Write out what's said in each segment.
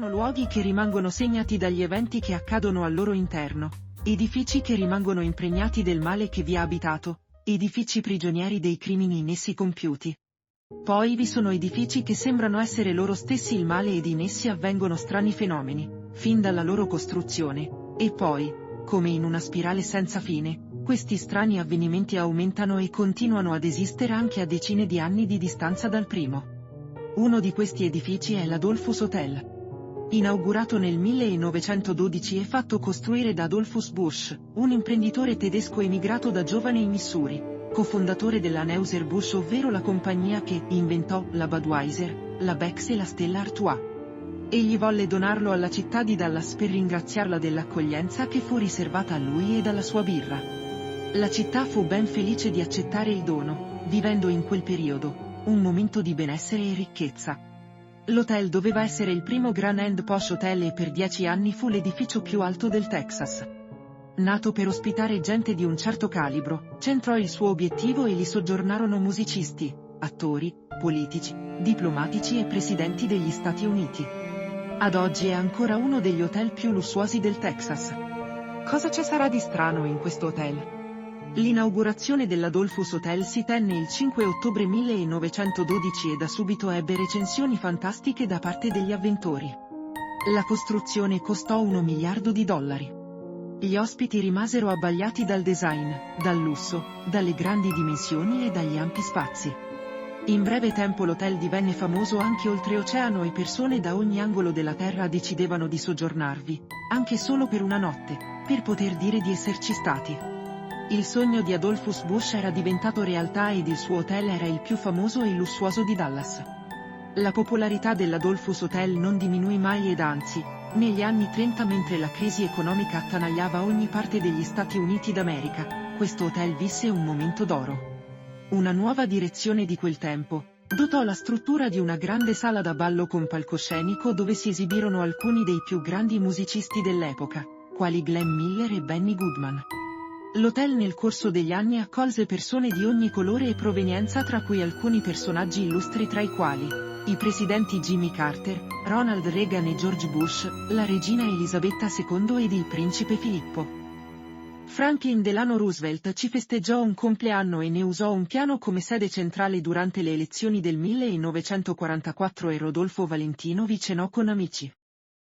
sono luoghi che rimangono segnati dagli eventi che accadono al loro interno, edifici che rimangono impregnati del male che vi ha abitato, edifici prigionieri dei crimini in essi compiuti. Poi vi sono edifici che sembrano essere loro stessi il male ed in essi avvengono strani fenomeni, fin dalla loro costruzione, e poi, come in una spirale senza fine, questi strani avvenimenti aumentano e continuano ad esistere anche a decine di anni di distanza dal primo. Uno di questi edifici è l'Adolphus Hotel. Inaugurato nel 1912 e fatto costruire da Adolphus Busch, un imprenditore tedesco emigrato da giovane in Missouri, cofondatore della Anheuser-Busch, ovvero la compagnia che inventò la Budweiser, la Beck's e la Stella Artois. Egli volle donarlo alla città di Dallas per ringraziarla dell'accoglienza che fu riservata a lui e alla sua birra. La città fu ben felice di accettare il dono, vivendo in quel periodo un momento di benessere e ricchezza. L'hotel doveva essere il primo Grand End Posh Hotel e per 10 anni fu l'edificio più alto del Texas. Nato per ospitare gente di un certo calibro, centrò il suo obiettivo e vi soggiornarono musicisti, attori, politici, diplomatici e presidenti degli Stati Uniti. Ad oggi è ancora uno degli hotel più lussuosi del Texas. Cosa ci sarà di strano in questo hotel? L'inaugurazione dell'Adolphus Hotel si tenne il 5 ottobre 1912 e da subito ebbe recensioni fantastiche da parte degli avventori. La costruzione costò $1 miliardo. Gli ospiti rimasero abbagliati dal design, dal lusso, dalle grandi dimensioni e dagli ampi spazi. In breve tempo l'hotel divenne famoso anche oltreoceano e persone da ogni angolo della terra decidevano di soggiornarvi, anche solo per una notte, per poter dire di esserci stati. Il sogno di Adolphus Busch era diventato realtà ed il suo hotel era il più famoso e lussuoso di Dallas. La popolarità dell'Adolphus Hotel non diminuì mai ed anzi, negli anni 30 mentre la crisi economica attanagliava ogni parte degli Stati Uniti d'America, questo hotel visse un momento d'oro. Una nuova direzione di quel tempo dotò la struttura di una grande sala da ballo con palcoscenico dove si esibirono alcuni dei più grandi musicisti dell'epoca, quali Glenn Miller e Benny Goodman. L'hotel nel corso degli anni accolse persone di ogni colore e provenienza, tra cui alcuni personaggi illustri tra i quali i presidenti Jimmy Carter, Ronald Reagan e George Bush, la regina Elisabetta II ed il principe Filippo. Franklin Delano Roosevelt ci festeggiò un compleanno e ne usò un piano come sede centrale durante le elezioni del 1944 e Rodolfo Valentino vi cenò con amici.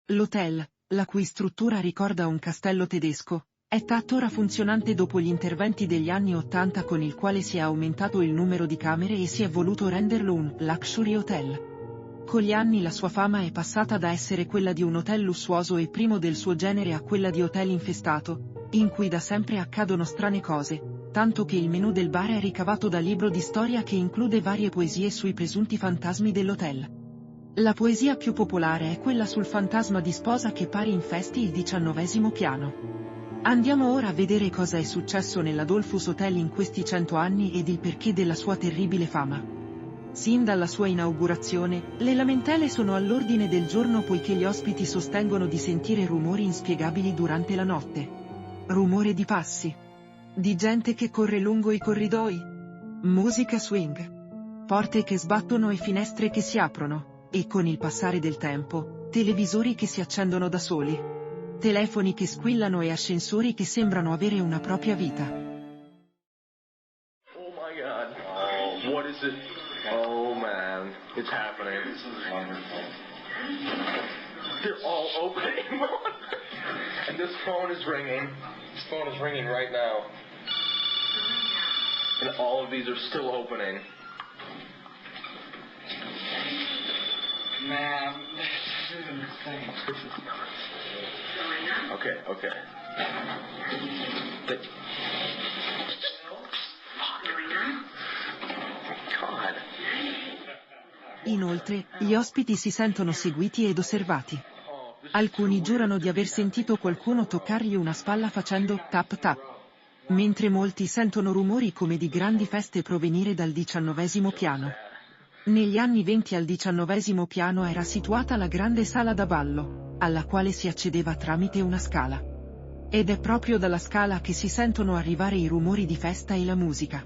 L'hotel, la cui struttura ricorda un castello tedesco, è tuttora funzionante dopo gli interventi degli anni '80 con il quale si è aumentato il numero di camere e si è voluto renderlo un luxury hotel. Con gli anni la sua fama è passata da essere quella di un hotel lussuoso e primo del suo genere a quella di hotel infestato, in cui da sempre accadono strane cose, tanto che il menù del bar è ricavato da libro di storia che include varie poesie sui presunti fantasmi dell'hotel. La poesia più popolare è quella sul fantasma di sposa che pare infesti il 19° piano. Andiamo ora a vedere cosa è successo nell'Adolphus Hotel in questi 100 anni ed il perché della sua terribile fama. Sin dalla sua inaugurazione, le lamentele sono all'ordine del giorno poiché gli ospiti sostengono di sentire rumori inspiegabili durante la notte. Rumore di passi. Di gente che corre lungo i corridoi. Musica swing. Porte che sbattono e finestre che si aprono, e con il passare del tempo, televisori che si accendono da soli. Telefoni che squillano e ascensori che sembrano avere una propria vita. Oh my god. Oh, what is it? Oh man, it's happening. They're all opening. And this phone is ringing. This phone is ringing right now. And all of these are still opening. Man, this is insane. Okay. God. Inoltre, gli ospiti si sentono seguiti ed osservati. Alcuni giurano di aver sentito qualcuno toccargli una spalla facendo tap tap. Mentre molti sentono rumori come di grandi feste provenire dal 19° piano. Negli anni 20 al 19° piano era situata la grande sala da ballo, alla quale si accedeva tramite una scala. Ed è proprio dalla scala che si sentono arrivare i rumori di festa e la musica.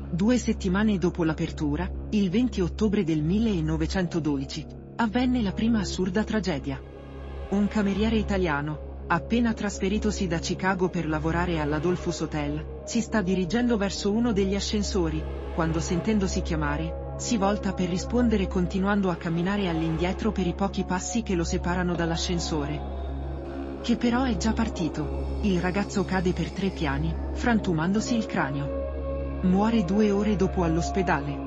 2 settimane dopo l'apertura, il 20 ottobre del 1912, avvenne la prima assurda tragedia. un cameriere italiano, appena trasferitosi da Chicago per lavorare all'Adolphus Hotel, si sta dirigendo verso uno degli ascensori, quando sentendosi chiamare, si volta per rispondere continuando a camminare all'indietro per i pochi passi che lo separano dall'ascensore. Che però è già partito. Il ragazzo cade per 3 piani, frantumandosi il cranio. Muore 2 ore dopo all'ospedale.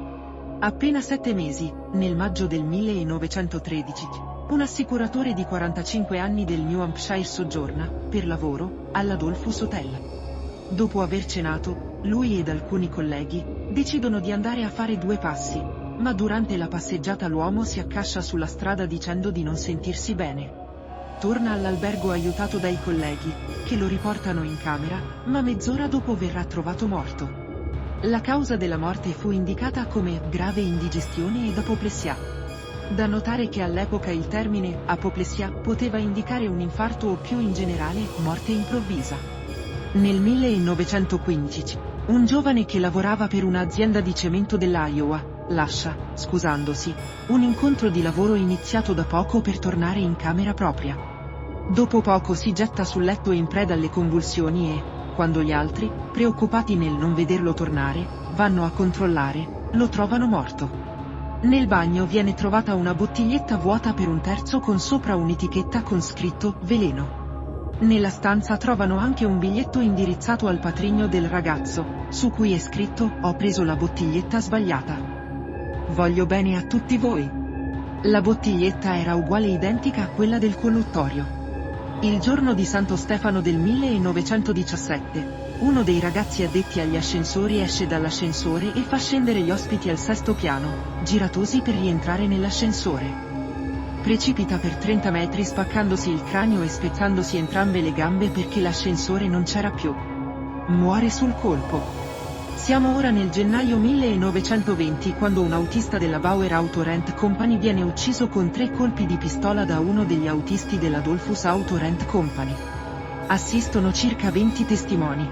Appena 7 mesi, nel maggio del 1913, un assicuratore di 45 anni del New Hampshire soggiorna, per lavoro, all'Adolphus Hotel. Dopo aver cenato, lui ed alcuni colleghi decidono di andare a fare 2 passi, ma durante la passeggiata l'uomo si accascia sulla strada dicendo di non sentirsi bene. Torna all'albergo aiutato dai colleghi, che lo riportano in camera, ma mezz'ora dopo verrà trovato morto. La causa della morte fu indicata come grave indigestione ed apoplessia. Da notare che all'epoca il termine apoplessia poteva indicare un infarto o più in generale morte improvvisa. Nel 1915, un giovane che lavorava per un'azienda di cemento dell'Iowa lascia, scusandosi, un incontro di lavoro iniziato da poco per tornare in camera propria. Dopo poco si getta sul letto in preda alle convulsioni e, quando gli altri, preoccupati nel non vederlo tornare, vanno a controllare, lo trovano morto. Nel bagno viene trovata una bottiglietta vuota per 1/3 con sopra un'etichetta con scritto veleno. Nella stanza trovano anche un biglietto indirizzato al patrigno del ragazzo, su cui è scritto: "Ho preso la bottiglietta sbagliata. Voglio bene a tutti voi". La bottiglietta era uguale identica a quella del colluttorio. Il giorno di Santo Stefano del 1917, uno dei ragazzi addetti agli ascensori esce dall'ascensore e fa scendere gli ospiti al 6° piano, giratosi per rientrare nell'ascensore. Precipita per 30 metri spaccandosi il cranio e spezzandosi entrambe le gambe perché l'ascensore non c'era più. Muore sul colpo. Siamo ora nel gennaio 1920 quando un autista della Bauer Auto Rent Company viene ucciso con 3 colpi di pistola da uno degli autisti dell'Adolphus Auto Rent Company. Assistono circa 20 testimoni.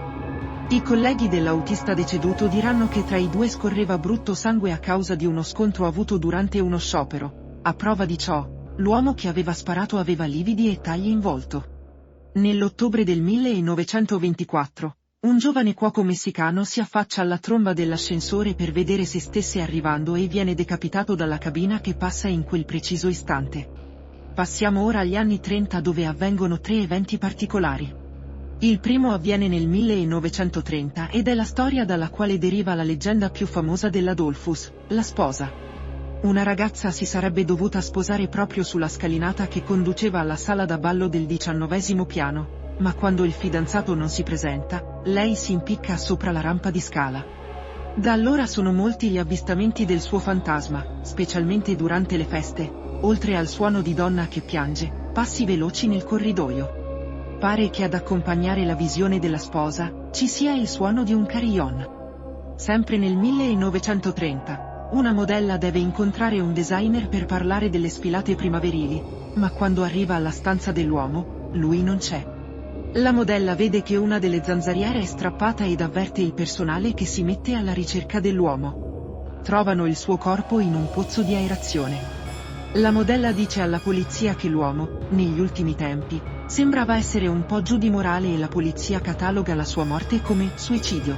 I colleghi dell'autista deceduto diranno che tra i due scorreva brutto sangue a causa di uno scontro avuto durante uno sciopero. A prova di ciò, l'uomo che aveva sparato aveva lividi e tagli in volto. Nell'ottobre del 1924, un giovane cuoco messicano si affaccia alla tromba dell'ascensore per vedere se stesse arrivando e viene decapitato dalla cabina che passa in quel preciso istante. Passiamo ora agli anni 30 dove avvengono 3 eventi particolari. Il primo avviene nel 1930 ed è la storia dalla quale deriva la leggenda più famosa dell'Adolphus, la sposa. Una ragazza si sarebbe dovuta sposare proprio sulla scalinata che conduceva alla sala da ballo del 19° piano. Ma quando il fidanzato non si presenta, lei si impicca sopra la rampa di scala. Da allora sono molti gli avvistamenti del suo fantasma, specialmente durante le feste, oltre al suono di donna che piange, passi veloci nel corridoio. Pare che ad accompagnare la visione della sposa, ci sia il suono di un carillon. Sempre nel 1930, una modella deve incontrare un designer per parlare delle sfilate primaverili, ma quando arriva alla stanza dell'uomo, lui non c'è. La modella vede che una delle zanzariere è strappata ed avverte il personale che si mette alla ricerca dell'uomo. Trovano il suo corpo in un pozzo di aerazione. La modella dice alla polizia che l'uomo, negli ultimi tempi, sembrava essere un po' giù di morale e la polizia cataloga la sua morte come suicidio.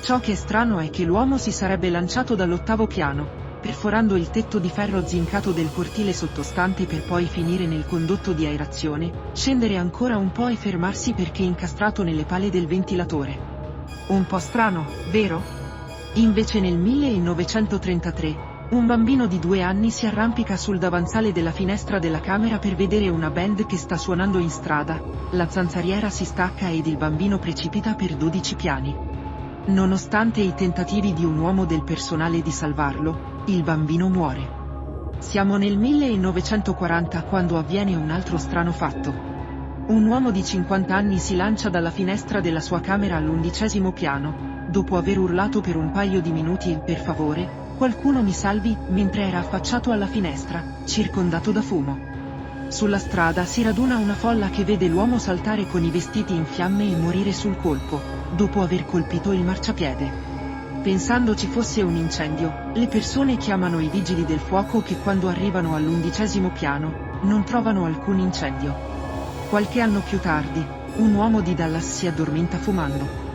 Ciò che è strano è che l'uomo si sarebbe lanciato dall'8° piano, perforando il tetto di ferro zincato del cortile sottostante per poi finire nel condotto di aerazione, scendere ancora un po' e fermarsi perché incastrato nelle pale del ventilatore. Un po' strano, vero? Invece nel 1933, un bambino di 2 anni si arrampica sul davanzale della finestra della camera per vedere una band che sta suonando in strada, la zanzariera si stacca ed il bambino precipita per 12 piani. Nonostante i tentativi di un uomo del personale di salvarlo, il bambino muore. Siamo nel 1940 quando avviene un altro strano fatto. Un uomo di 50 anni si lancia dalla finestra della sua camera all'11° piano, dopo aver urlato per un paio di minuti il "per favore, qualcuno mi salvi", mentre era affacciato alla finestra, circondato da fumo. Sulla strada si raduna una folla che vede l'uomo saltare con i vestiti in fiamme e morire sul colpo, dopo aver colpito il marciapiede. Pensando ci fosse un incendio, le persone chiamano i vigili del fuoco che quando arrivano all'11° piano, non trovano alcun incendio. Qualche anno più tardi, un uomo di Dallas si addormenta fumando.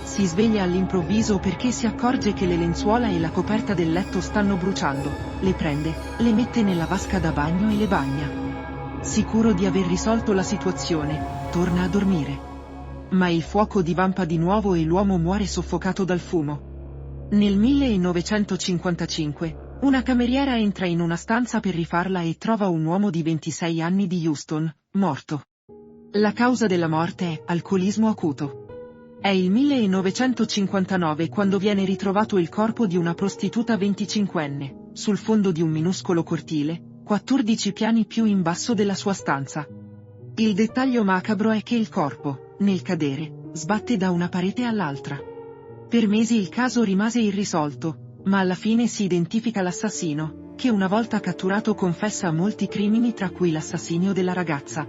Si sveglia all'improvviso perché si accorge che le lenzuola e la coperta del letto stanno bruciando, le prende, le mette nella vasca da bagno e le bagna. Sicuro di aver risolto la situazione, torna a dormire. Ma il fuoco divampa di nuovo e l'uomo muore soffocato dal fumo. Nel 1955, una cameriera entra in una stanza per rifarla e trova un uomo di 26 anni di Houston, morto. La causa della morte è alcolismo acuto. È il 1959 quando viene ritrovato il corpo di una prostituta 25enne, sul fondo di un minuscolo cortile, 14 piani più in basso della sua stanza. Il dettaglio macabro è che il corpo, nel cadere, sbatte da una parete all'altra. Per mesi il caso rimase irrisolto, ma alla fine si identifica l'assassino, che una volta catturato confessa molti crimini tra cui l'assassinio della ragazza.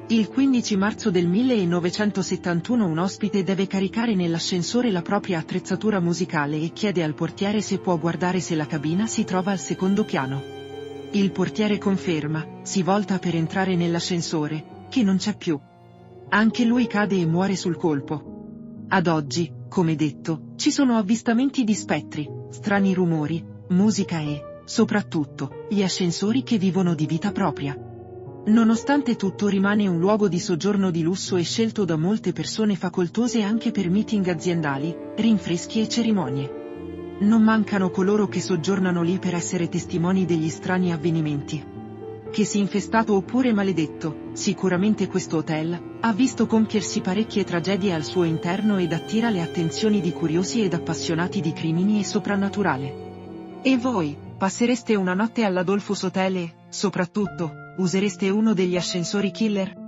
Il 15 marzo del 1971 un ospite deve caricare nell'ascensore la propria attrezzatura musicale e chiede al portiere se può guardare se la cabina si trova al secondo piano. Il portiere conferma, si volta per entrare nell'ascensore, che non c'è più. Anche lui cade e muore sul colpo. Ad oggi, come detto, ci sono avvistamenti di spettri, strani rumori, musica e, soprattutto, gli ascensori che vivono di vita propria. Nonostante tutto rimane un luogo di soggiorno di lusso e scelto da molte persone facoltose anche per meeting aziendali, rinfreschi e cerimonie. Non mancano coloro che soggiornano lì per essere testimoni degli strani avvenimenti. Che sia infestato oppure maledetto, sicuramente questo hotel ha visto compiersi parecchie tragedie al suo interno ed attira le attenzioni di curiosi ed appassionati di crimini e soprannaturale. E voi, passereste una notte all'Adolphus Hotel e, soprattutto, usereste uno degli ascensori killer?